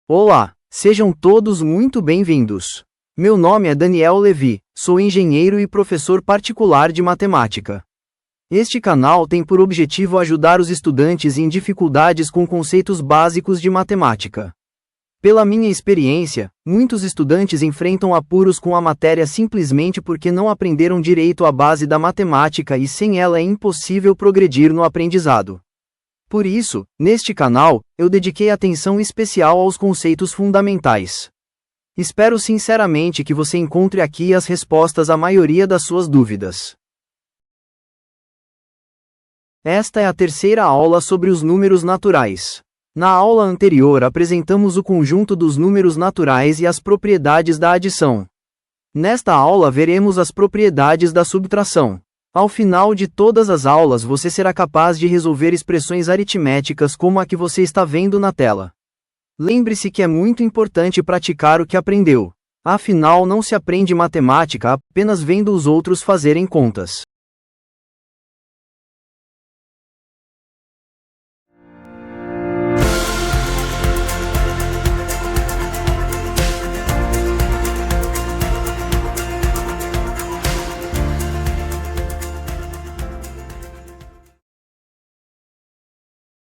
Olá, sejam todos muito bem-vindos. Meu nome é Daniel Levi, sou engenheiro e professor particular de matemática. Este canal tem por objetivo ajudar os estudantes em dificuldades com conceitos básicos de matemática. Pela minha experiência, muitos estudantes enfrentam apuros com a matéria simplesmente porque não aprenderam direito a base da matemática e sem ela é impossível progredir no aprendizado. Por isso, neste canal, eu dediquei atenção especial aos conceitos fundamentais. Espero sinceramente que você encontre aqui as respostas à maioria das suas dúvidas. Esta é a terceira aula sobre os números naturais. Na aula anterior apresentamos o conjunto dos números naturais e as propriedades da adição. Nesta aula veremos as propriedades da subtração. Ao final de todas as aulas você será capaz de resolver expressões aritméticas como a que você está vendo na tela. Lembre-se que é muito importante praticar o que aprendeu. Afinal, não se aprende matemática apenas vendo os outros fazerem contas.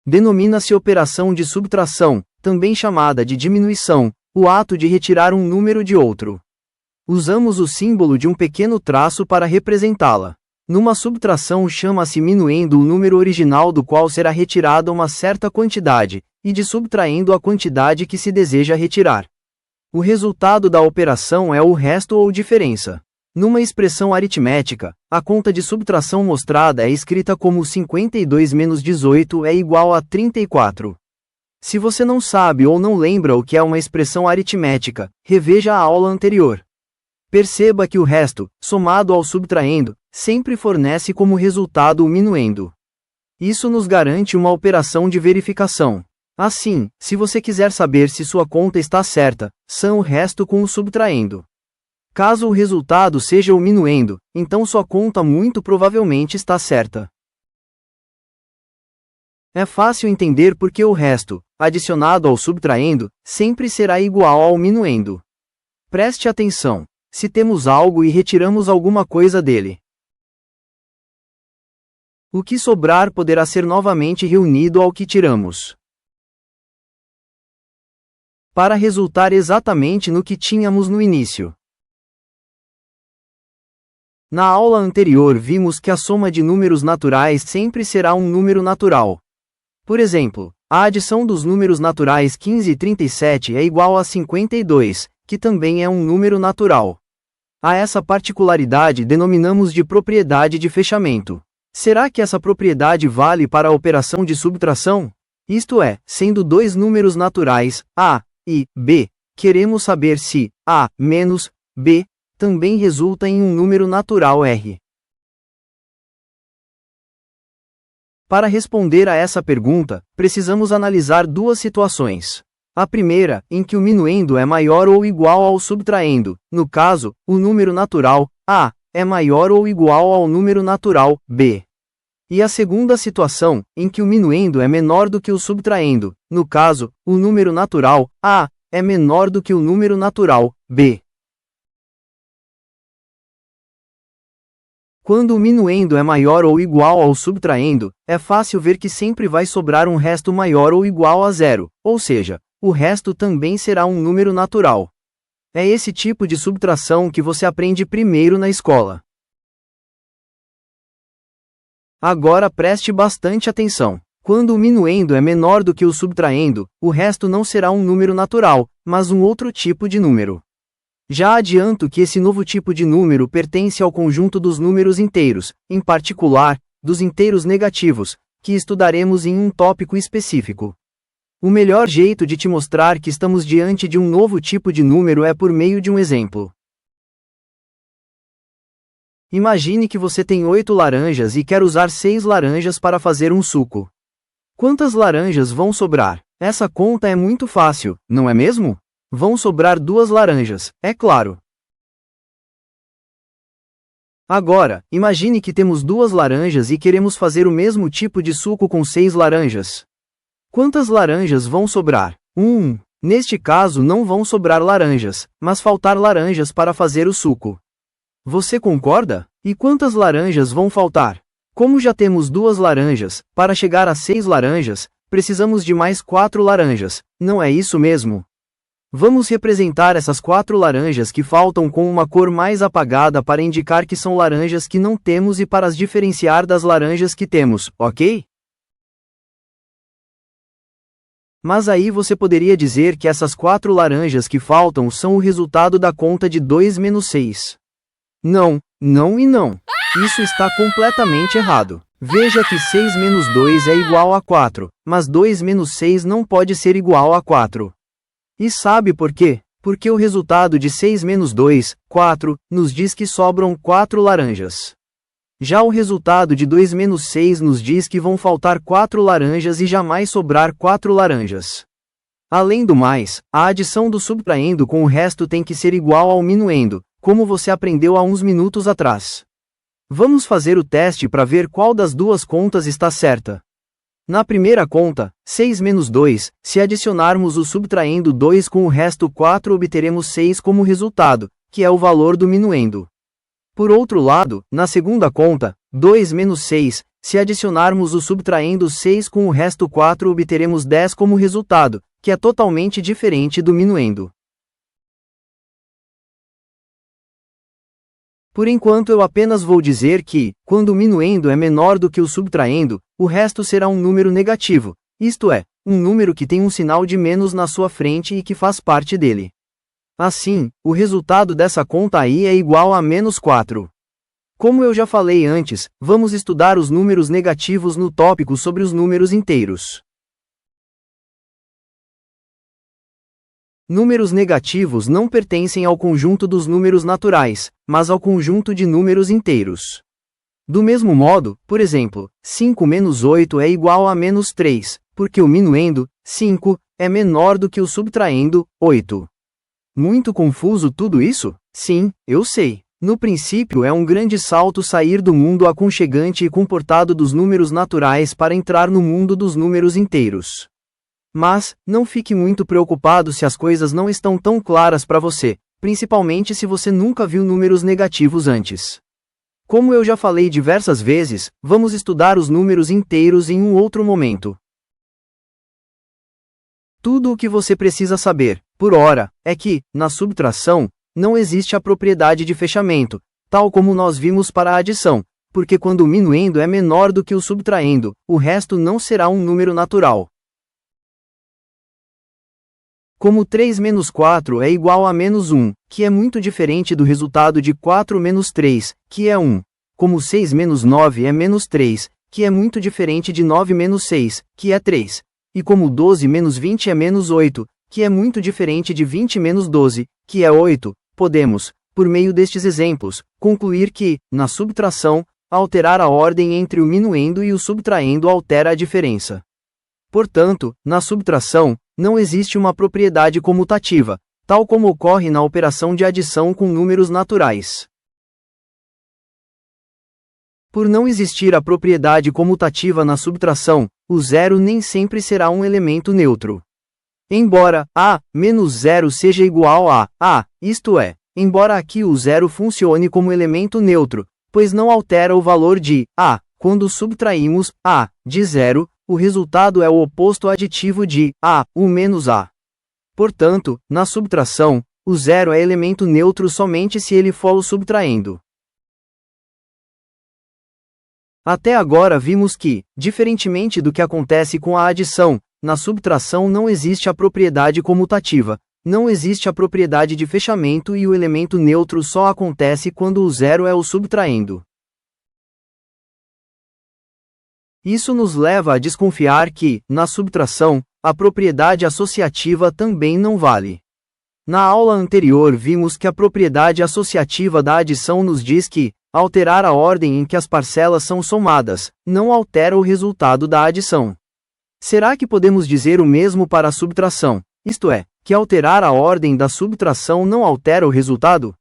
Denomina-se operação de subtração, também chamada de diminuição, o ato de retirar um número de outro. Usamos o símbolo de um pequeno traço para representá-la. Numa subtração chama-se minuendo o número original do qual será retirada uma certa quantidade, e de subtraindo a quantidade que se deseja retirar. O resultado da operação é o resto ou diferença. Numa expressão aritmética, a conta de subtração mostrada é escrita como 52 menos 18 é igual a 34. Se você não sabe ou não lembra o que é uma expressão aritmética, reveja a aula anterior. Perceba que o resto, somado ao subtraendo, sempre fornece como resultado o minuendo. Isso nos garante uma operação de verificação. Assim, se você quiser saber se sua conta está certa, são o resto com o subtraendo. Caso o resultado seja o minuendo, então sua conta muito provavelmente está certa. É fácil entender porque o resto, adicionado ao subtraendo, sempre será igual ao minuendo. Preste atenção. Se temos algo e retiramos alguma coisa dele, o que sobrar poderá ser novamente reunido ao que tiramos, para resultar exatamente no que tínhamos no início. Na aula anterior vimos que a soma de números naturais sempre será um número natural. Por exemplo, a adição dos números naturais 15 e 37 é igual a 52, que também é um número natural. A essa particularidade denominamos de propriedade de fechamento. Será que essa propriedade vale para a operação de subtração? Isto é, sendo dois números naturais, A e B, queremos saber se A menos B também resulta em um número natural R. Para responder a essa pergunta, precisamos analisar duas situações. A primeira, em que o minuendo é maior ou igual ao subtraendo, no caso, o número natural, A, é maior ou igual ao número natural, B. E a segunda situação, em que o minuendo é menor do que o subtraendo, no caso, o número natural, A, é menor do que o número natural, B. Quando o minuendo é maior ou igual ao subtraendo, é fácil ver que sempre vai sobrar um resto maior ou igual a zero, ou seja, o resto também será um número natural. É esse tipo de subtração que você aprende primeiro na escola. Agora preste bastante atenção. Quando o minuendo é menor do que o subtraendo, o resto não será um número natural, mas um outro tipo de número. Já adianto que esse novo tipo de número pertence ao conjunto dos números inteiros, em particular, dos inteiros negativos, que estudaremos em um tópico específico. O melhor jeito de te mostrar que estamos diante de um novo tipo de número é por meio de um exemplo. Imagine que você tem 8 laranjas e quer usar 6 laranjas para fazer um suco. Quantas laranjas vão sobrar? Essa conta é muito fácil, não é mesmo? Vão sobrar 2 laranjas, é claro. Agora, imagine que temos 2 laranjas e queremos fazer o mesmo tipo de suco com 6 laranjas. Quantas laranjas vão sobrar? Neste caso não vão sobrar laranjas, mas faltar laranjas para fazer o suco. Você concorda? E quantas laranjas vão faltar? Como já temos 2 laranjas, para chegar a 6 laranjas, precisamos de mais 4 laranjas, não é isso mesmo? Vamos representar essas 4 laranjas que faltam com uma cor mais apagada para indicar que são laranjas que não temos e para as diferenciar das laranjas que temos, ok? Mas aí você poderia dizer que essas 4 laranjas que faltam são o resultado da conta de 2 menos 6. Não, não e não. Isso está completamente errado. Veja que 6 menos 2 é igual a 4, mas 2 menos 6 não pode ser igual a 4. E sabe por quê? Porque o resultado de 6 menos 2, 4, nos diz que sobram 4 laranjas. Já o resultado de 2 menos 6 nos diz que vão faltar 4 laranjas e jamais sobrar 4 laranjas. Além do mais, a adição do subtraindo com o resto tem que ser igual ao minuendo, como você aprendeu há uns minutos atrás. Vamos fazer o teste para ver qual das duas contas está certa. Na primeira conta, 6 menos 2, se adicionarmos o subtraindo 2 com o resto 4 obteremos 6 como resultado, que é o valor do minuendo. Por outro lado, na segunda conta, 2 menos 6, se adicionarmos o subtraindo 6 com o resto 4 obteremos 10 como resultado, que é totalmente diferente do minuendo. Por enquanto eu apenas vou dizer que, quando o minuendo é menor do que o subtraindo, o resto será um número negativo, isto é, um número que tem um sinal de menos na sua frente e que faz parte dele. Assim, o resultado dessa conta aí é igual a menos 4. Como eu já falei antes, vamos estudar os números negativos no tópico sobre os números inteiros. Números negativos não pertencem ao conjunto dos números naturais, mas ao conjunto de números inteiros. Do mesmo modo, por exemplo, 5 menos 8 é igual a menos 3, porque o minuendo, 5, é menor do que o subtraindo, 8. Muito confuso tudo isso? Sim, eu sei. No princípio é um grande salto sair do mundo aconchegante e comportado dos números naturais para entrar no mundo dos números inteiros. Mas, não fique muito preocupado se as coisas não estão tão claras para você, principalmente se você nunca viu números negativos antes. Como eu já falei diversas vezes, vamos estudar os números inteiros em um outro momento. Tudo o que você precisa saber, por hora, é que, na subtração, não existe a propriedade de fechamento, tal como nós vimos para a adição, porque quando o minuendo é menor do que o subtraindo, o resto não será um número natural. Como 3 menos 4 é igual a menos 1, que é muito diferente do resultado de 4 menos 3, que é 1. Como 6 menos 9 é menos 3, que é muito diferente de 9 menos 6, que é 3. E como 12 menos 20 é menos 8, que é muito diferente de 20 menos 12, que é 8, podemos, por meio destes exemplos, concluir que, na subtração, alterar a ordem entre o minuendo e o subtraindo altera a diferença. Portanto, na subtração, não existe uma propriedade comutativa, tal como ocorre na operação de adição com números naturais. Por não existir a propriedade comutativa na subtração, o zero nem sempre será um elemento neutro. Embora a menos 0 seja igual a, isto é, embora aqui o zero funcione como elemento neutro, pois não altera o valor de a, quando subtraímos a de 0, o resultado é o oposto aditivo de a, o menos a. Portanto, na subtração, o zero é elemento neutro somente se ele for o subtraendo. Até agora vimos que, diferentemente do que acontece com a adição, na subtração não existe a propriedade comutativa, não existe a propriedade de fechamento e o elemento neutro só acontece quando o zero é o subtraendo. Isso nos leva a desconfiar que, na subtração, a propriedade associativa também não vale. Na aula anterior vimos que a propriedade associativa da adição nos diz que, alterar a ordem em que as parcelas são somadas, não altera o resultado da adição. Será que podemos dizer o mesmo para a subtração, isto é, que alterar a ordem da subtração não altera o resultado?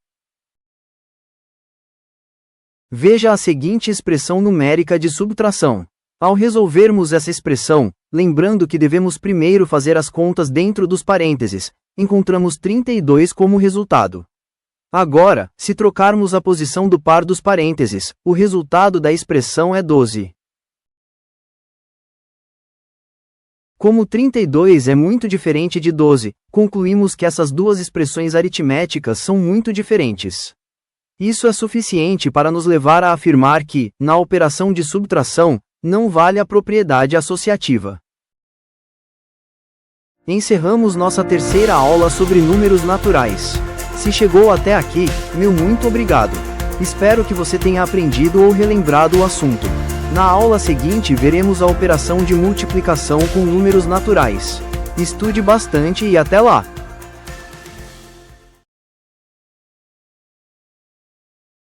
Veja a seguinte expressão numérica de subtração. Ao resolvermos essa expressão, lembrando que devemos primeiro fazer as contas dentro dos parênteses, encontramos 32 como resultado. Agora, se trocarmos a posição do par dos parênteses, o resultado da expressão é 12. Como 32 é muito diferente de 12, concluímos que essas duas expressões aritméticas são muito diferentes. Isso é suficiente para nos levar a afirmar que, na operação de subtração, não vale a propriedade associativa. Encerramos nossa terceira aula sobre números naturais. Se chegou até aqui, meu muito obrigado. Espero que você tenha aprendido ou relembrado o assunto. Na aula seguinte veremos a operação de multiplicação com números naturais. Estude bastante e até lá!